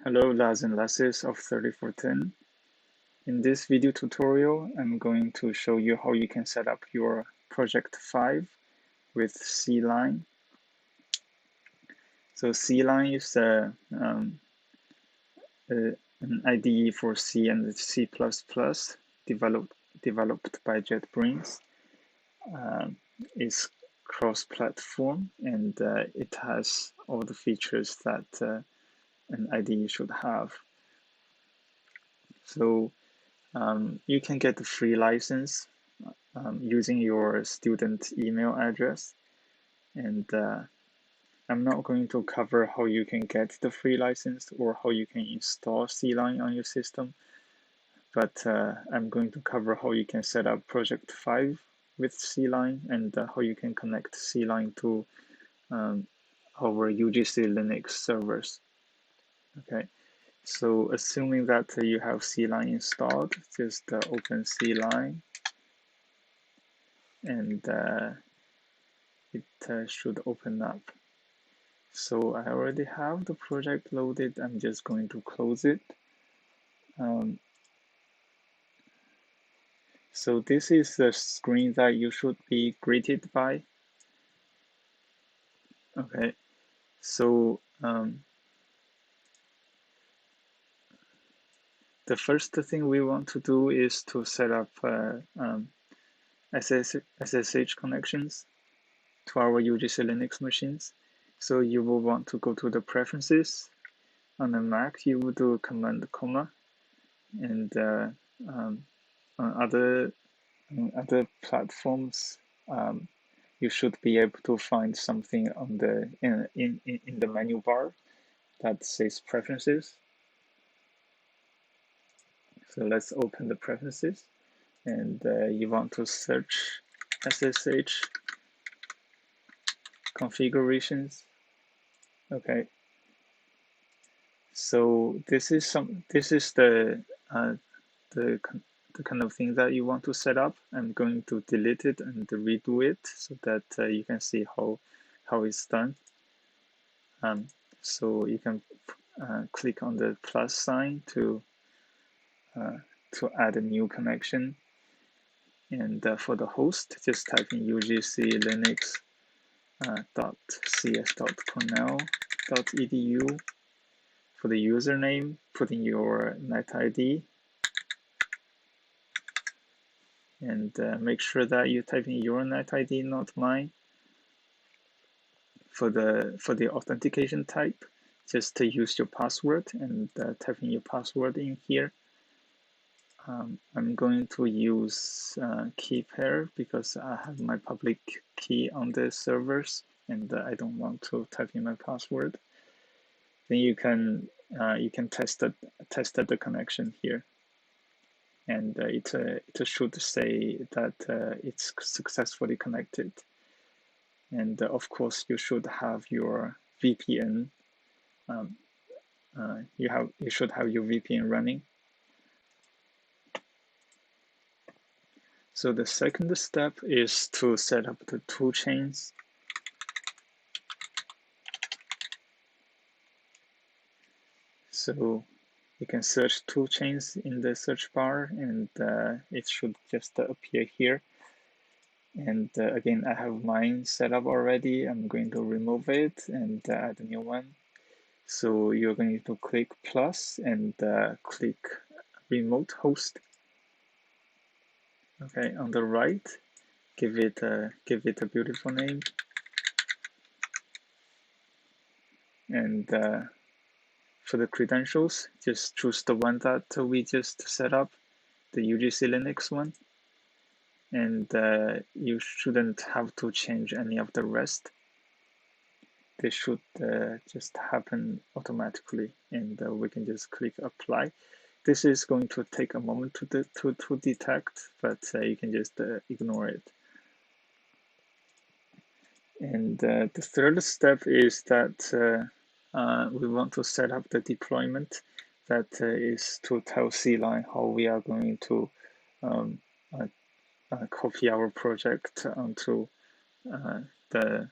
Hello lads and lasses of 3410. In this video tutorial, I'm going to show you how you can set up your project 5 with CLion. So CLion is an IDE for C and C++ developed by JetBrains. It's cross-platform and it has all the features that an IDE should have. So you can get the free license using your student email address. And I'm not going to cover how you can get the free license or how you can install CLion on your system, but I'm going to cover how you can set up Project 5 with CLion and how you can connect CLion to our UGC Linux servers. Okay. So assuming that you have CLion installed, just open CLion and it should open up. So I already have the project loaded. I'm just going to close it. So this is the screen that you should be greeted by. Okay, so the first thing we want to do is to set up SSH connections to our UGC Linux machines. So you will want to go to the preferences. On the Mac, you will do Command comma, and on other platforms, you should be able to find something on the in the menu bar that says preferences. So let's open the preferences, and you want to search SSH configurations. Okay. So this is the kind of thing that you want to set up. I'm going to delete it and redo it so that you can see how it's done. So you can click on the plus sign to add a new connection. And for the host, just type in UGC Linux .cs.cornell.edu. For the username, put in your net ID. And make sure that you type in your net ID, not mine. For the authentication type, just to use your password and type in your password in here. I'm going to use key pair because I have my public key on the servers and I don't want to type in my password. Then you can test the connection here, and it should say that it's successfully connected. And of course, you should have your VPN. You should have your VPN running. So the second step is to set up the toolchains. So you can search toolchains in the search bar, and it should just appear here. And again, I have mine set up already. I'm going to remove it and add a new one. So you're going to click plus and click remote host. Okay, on the right, give it a beautiful name. And for the credentials, just choose the one that we just set up, the UGC Linux one. And you shouldn't have to change any of the rest. They should just happen automatically, and we can just click apply. This is going to take a moment to detect, but you can just ignore it. And the third step is that we want to set up the deployment. That is to tell CLion how we are going to copy our project onto the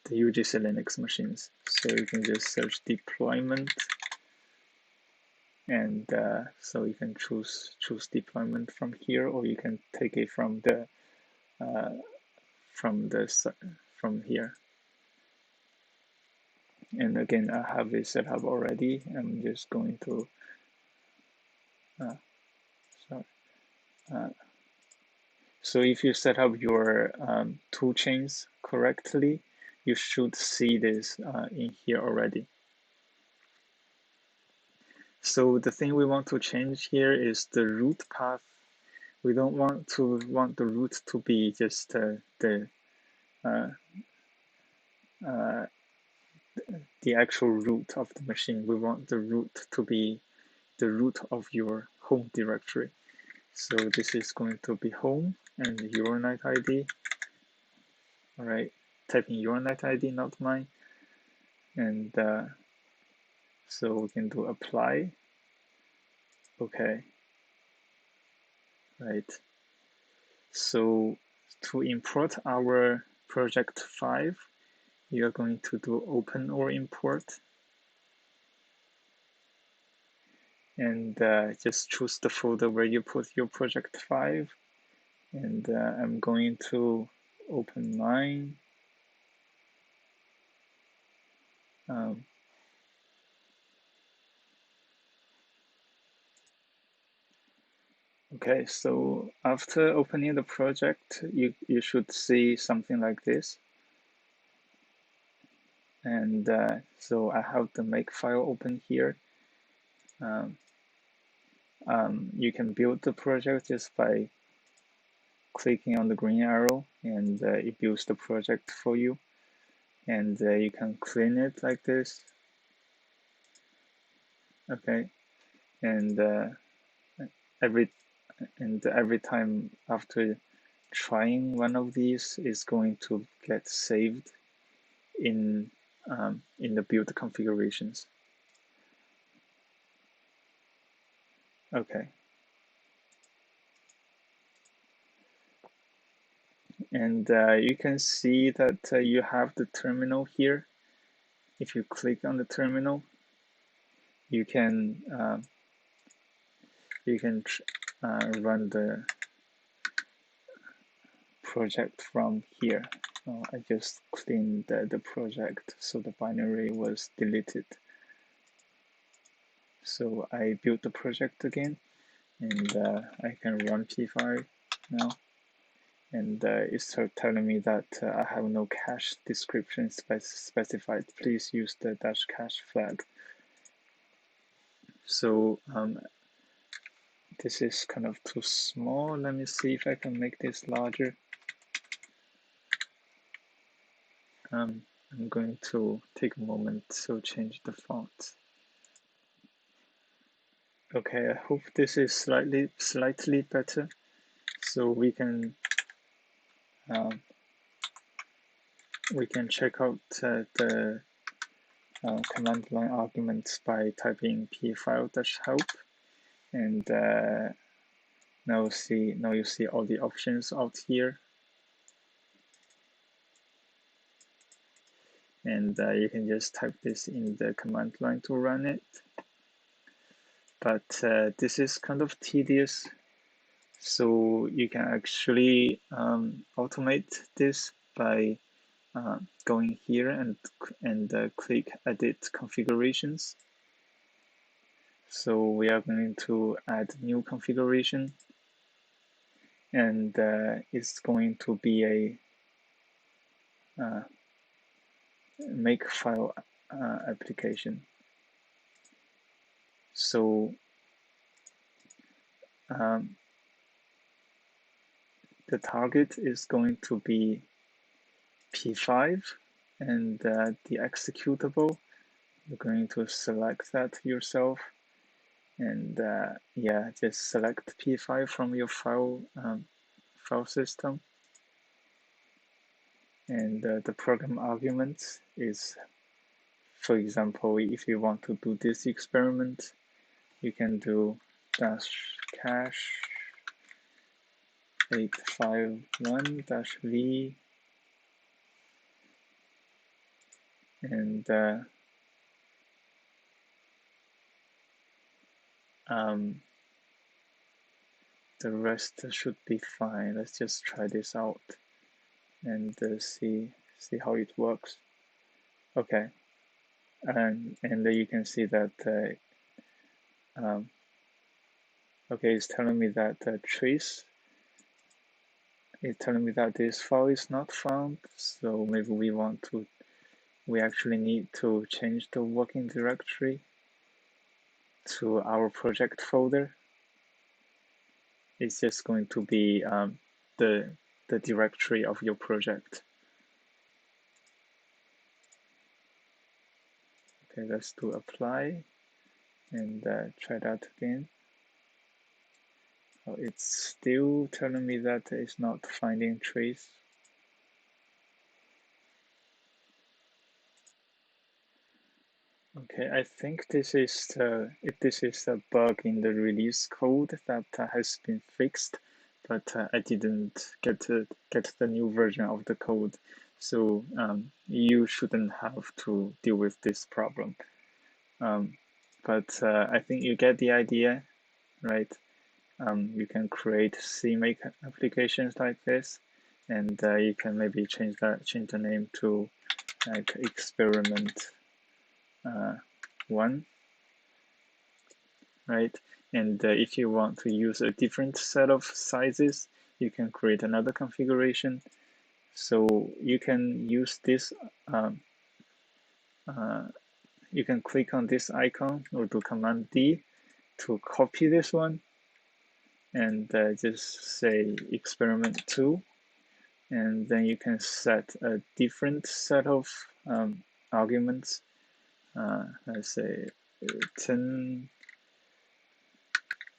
the UGC Linux machines. So you can just search deployment, and so you can choose deployment from here, or you can take it from the from here. And again, I have it set up already. I'm just going to so if you set up your tool chains correctly, you should see this in here already. So the thing we want to change here is the root path. We don't want the root to be just the actual root of the machine. We want the root to be the root of your home directory. So this is going to be home and your NIT ID. All right, type in your NIT ID, not mine. And so we can do apply. Okay. Right. So to import our project 5, you're going to do open or import. And just choose the folder where you put your project 5. And I'm going to open mine. Okay, so after opening the project, you should see something like this. And so I have the Makefile open here. You can build the project just by clicking on the green arrow, and it builds the project for you. And you can clean it like this. Okay, and every time after trying one of these is going to get saved in the build configurations. Okay. And you can see that you have the terminal here. If you click on the terminal, you can run the project from here. I just cleaned the project, so the binary was deleted. So I built the project again, and I can run P5 now. And it's telling me that I have no cache description specified. Please use the -cache flag. So this is kind of too small. Let me see if I can make this larger. I'm going to take a moment to change the font. Okay, I hope this is slightly better. So we can check out the command line arguments by typing pfile-help, and now you see all the options out here, and you can just type this in the command line to run it. But this is kind of tedious, so you can actually automate this by going here and click Edit Configurations. So we are going to add new configuration, and it's going to be a Makefile application. So the target is going to be P5, and the executable, you're going to select that yourself, and yeah, just select P5 from your file system, and the program argument is, for example, if you want to do this experiment, you can do -cache 851-v and the rest should be fine. Let's just try this out and see how it works. Okay, and you can see that okay, it's telling me that trace. It's telling me that this file is not found, so maybe we actually need to change the working directory to our project folder. It's just going to be the directory of your project. Okay, let's do apply and try that again. Oh, it's still telling me that it's not finding trace. Okay, I think this is a bug in the release code that has been fixed, but I didn't get the new version of the code, so you shouldn't have to deal with this problem. But I think you get the idea, right? You can create CMake applications like this, and you can maybe change the name to like experiment 1, right? And if you want to use a different set of sizes, you can create another configuration. So you can use this. You can click on this icon or do Command D to copy this one, and just say experiment 2, and then you can set a different set of arguments. Let's say 10,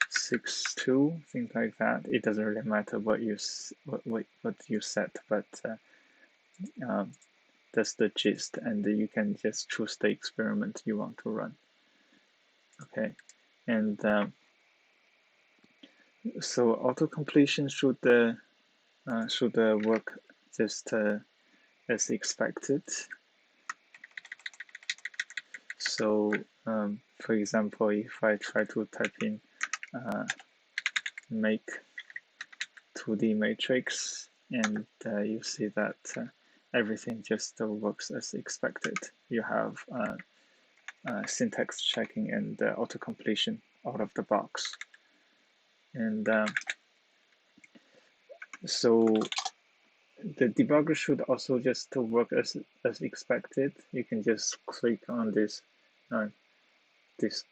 6, 2, things like that. It doesn't really matter what you set, but that's the gist, and you can just choose the experiment you want to run. Okay, and so auto-completion should work just as expected. So for example, if I try to type in make 2D matrix, and you see that everything just works as expected. You have syntax checking and auto-completion out of the box. And so the debugger should also just work as expected. You can just click on this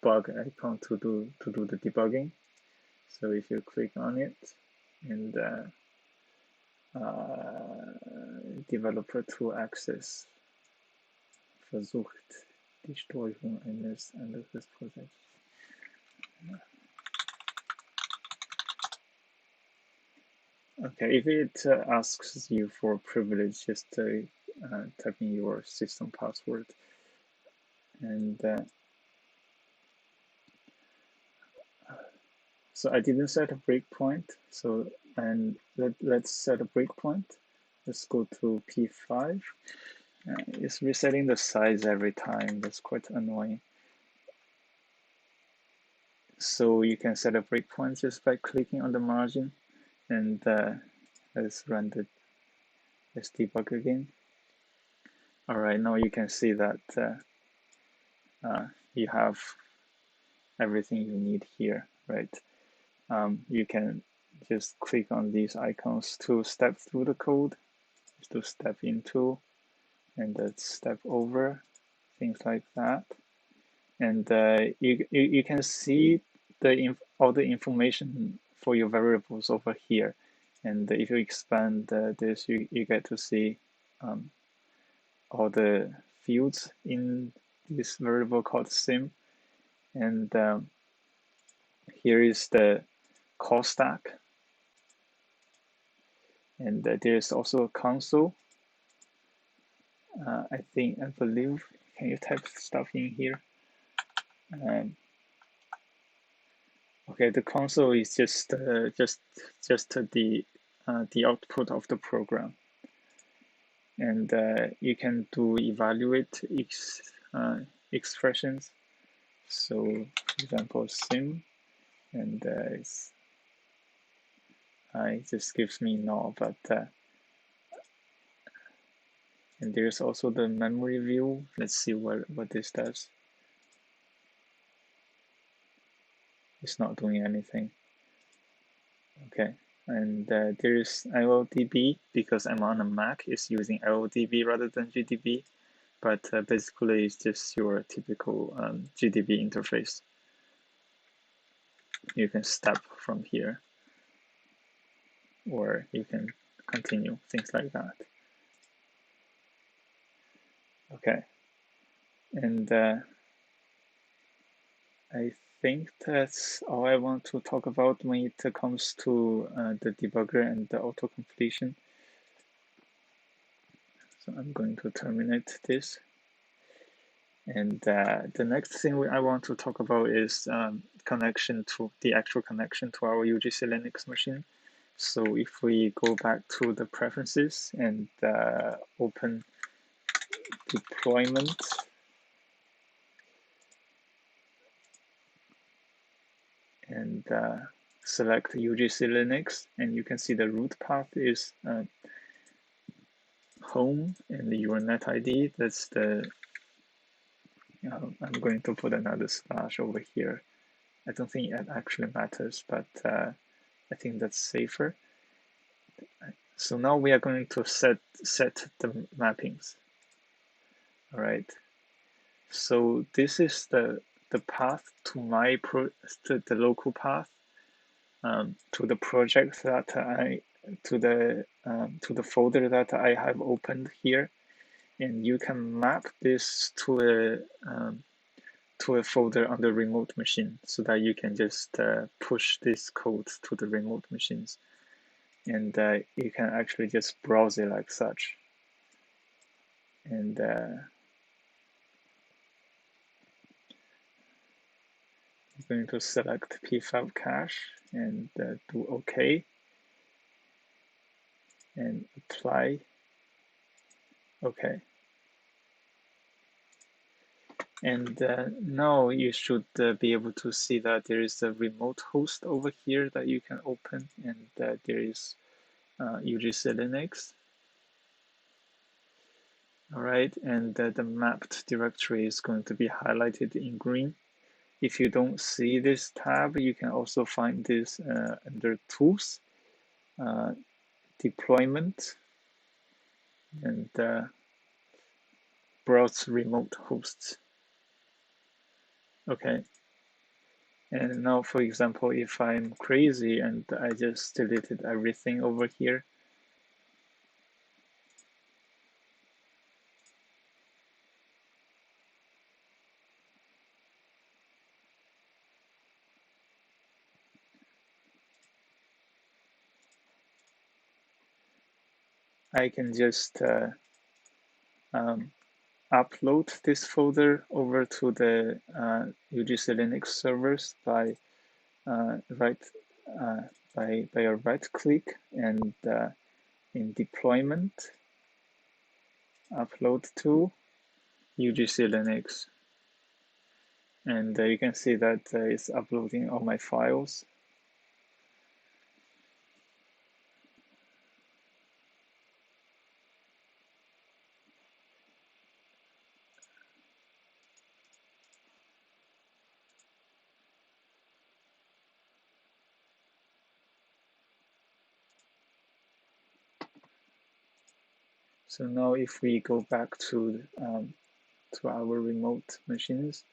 bug icon to do the debugging. So if you click on it and developer to access versucht die Steuerung eines anderes Projekts. Okay, if it asks you for privilege, just type in your system password, and so I didn't set a breakpoint. So let's set a breakpoint. Let's go to P5. It's resetting the size every time. That's quite annoying. So you can set a breakpoint just by clicking on the margin, and let's debug again. All right, now you can see that you have everything you need here, right? You can just click on these icons to step through the code, to step into, and step over, things like that. And you can see all the information for your variables over here. And if you expand this, you get to see all the fields in this variable called sim. And here is the call stack. And there's also a console. I believe, can you type stuff in here? Okay, the console is just the output of the program. and you can do evaluate expressions. So, for example, sim, and it just gives me null, but and there's also the memory view. Let's see what this does. It's not doing anything. Okay, and there's LLDB because I'm on a Mac. It's using LLDB rather than GDB, but basically it's just your typical GDB interface. You can step from here, or you can continue, things like that. Okay, and I think that's all I want to talk about when it comes to the debugger and the auto-completion. So I'm going to terminate this. And the next thing I want to talk about is connection to the actual connection to our UGC Linux machine. So if we go back to the preferences and open deployment, and select UGC Linux, and you can see the root path is home, and your net ID, that's the, I'm going to put another slash over here. I don't think it actually matters, but I think that's safer. So now we are going to set the mappings. All right. So this is the path to my the local path to the project that to the folder that I have opened here, and you can map this to a folder on the remote machine so that you can just push this code to the remote machines, and you can actually just browse it like such. And I'm going to select P5 cache and do OK and apply. Okay. And now you should be able to see that there is a remote host over here that you can open, and there is UGC Linux. All right, and the mapped directory is going to be highlighted in green. If you don't see this tab, you can also find this under Tools, Deployment, and Browse Remote Hosts. Okay. And now, for example, if I'm crazy and I just deleted everything over here, I can just upload this folder over to the UGC Linux servers by a right click and in deployment, upload to UGC Linux. And you can see that it's uploading all my files. So now if we go back to our remote machines,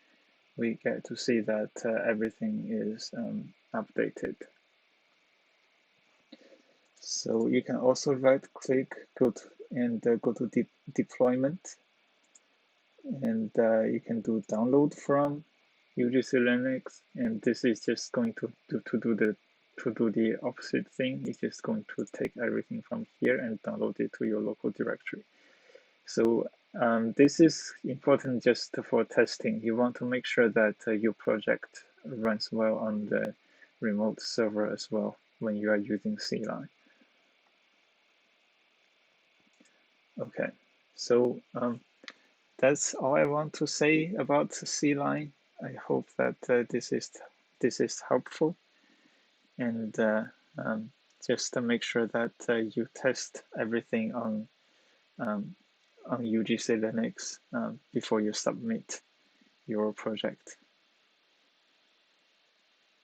we get to see that everything is updated. So you can also right-click, go to deployment, and you can do download from UGC Linux, and this is just going to do the opposite thing. It's just going to take everything from here and download it to your local directory. So this is important just for testing. You want to make sure that your project runs well on the remote server as well when you are using CLion. Okay, so that's all I want to say about CLion. I hope that this is helpful, and just to make sure that you test everything on UGC Linux before you submit your project.